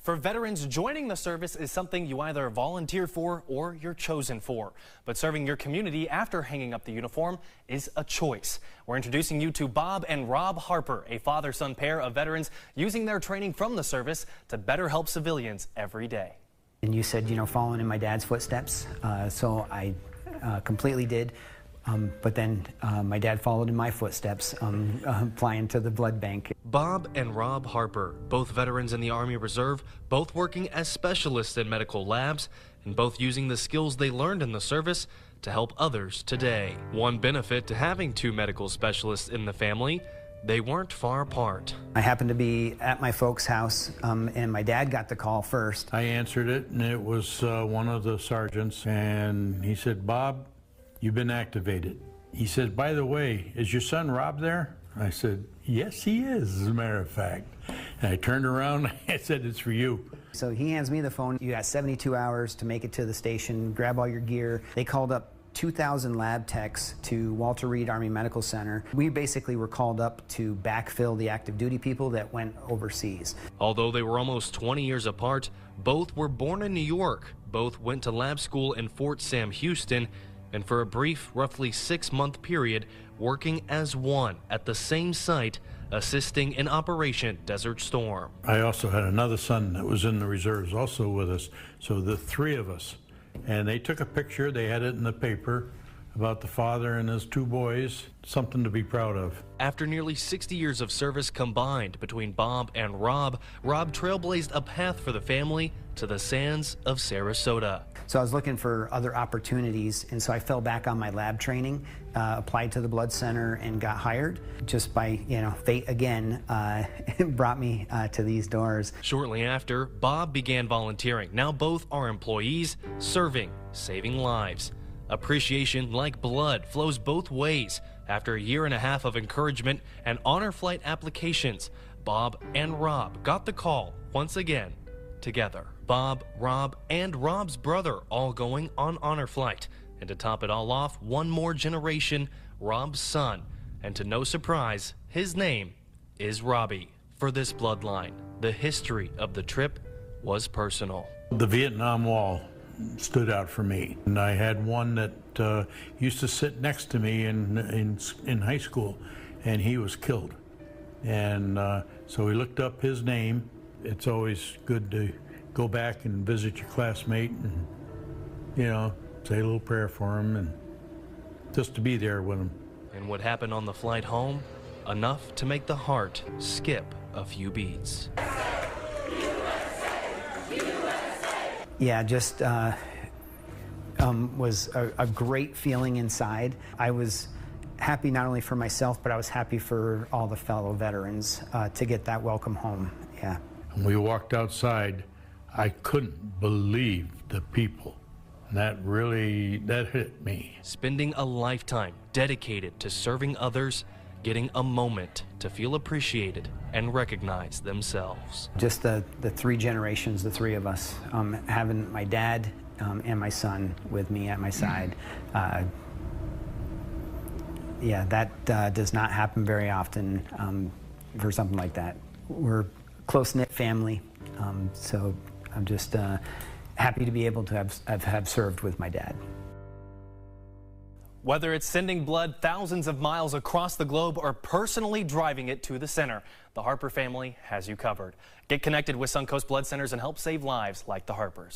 For veterans, joining the service is something you either volunteer for or you're chosen for. But serving your community after hanging up the uniform is a choice. We're introducing you to Bob and Rob Harper, a father-son pair of veterans using their training from the service to better help civilians every day. And you said, following in my dad's footsteps, so I completely did. But then my dad followed in my footsteps, applying to the blood bank. Bob and Rob Harper, both veterans in the Army Reserve, both working as specialists in medical labs, and both using the skills they learned in the service to help others today. One benefit to having two medical specialists in the family: they weren't far apart. I happened to be at my folks' house, and my dad got the call first. I answered it, and it was one of the sergeants, and he said, "Bob, you've been activated." He said, "By the way, is your son Rob there?" I said, "Yes, he is, as a matter of fact." And I turned around and I said, "It's for you." So he hands me the phone. "You got 72 hours to make it to the station, grab all your gear." They called up 2,000 lab techs to Walter Reed Army Medical Center. We basically were called up to backfill the active duty people that went overseas. Although they were almost 20 years apart, both were born in New York. Both went to lab school in Fort Sam Houston, and for a brief, roughly 6-month period, working as one at the same site, assisting in Operation Desert Storm. I also had another son that was in the reserves also with us, so the three of us. And they took a picture, they had it in the paper, about the father and his two boys, something to be proud of. After nearly 60 years of service combined between Bob and Rob, Rob trailblazed a path for the family to the sands of Sarasota. So I was looking for other opportunities, and so I fell back on my lab training, applied to the blood center, and got hired. Just by, fate again, brought me to these doors. Shortly after, Bob began volunteering. Now both are employees, serving, saving lives. Appreciation, like blood, flows both ways. After a year and a half of encouragement and honor flight applications, Bob and Rob got the call once again together. Bob, Rob, and Rob's brother all going on honor flight. And to top it all off, one more generation, Rob's son. And to no surprise, his name is Robbie. For this bloodline, the history of the trip was personal. The Vietnam Wall stood out for me. And I had one that used to sit next to me in high school, and he was killed. And so we looked up his name. It's always good to go back and visit your classmate and, say a little prayer for him and just to be there with him. And what happened on the flight home? Enough to make the heart skip a few beats. Yeah, just was a great feeling inside. I was happy not only for myself, but I was happy for all the fellow veterans to get that welcome home. Yeah. When we walked outside, I couldn't believe the people. That hit me. Spending a lifetime dedicated to serving others, getting a moment to feel appreciated and recognize themselves. Just the three generations, the three of us, having my dad and my son with me at my side. Yeah, that does not happen very often for something like that. We're a close-knit family, so I'm just happy to be able to have served with my dad. Whether it's sending blood thousands of miles across the globe or personally driving it to the center, the Harper family has you covered. Get connected with Suncoast Blood Centers and help save lives like the Harpers.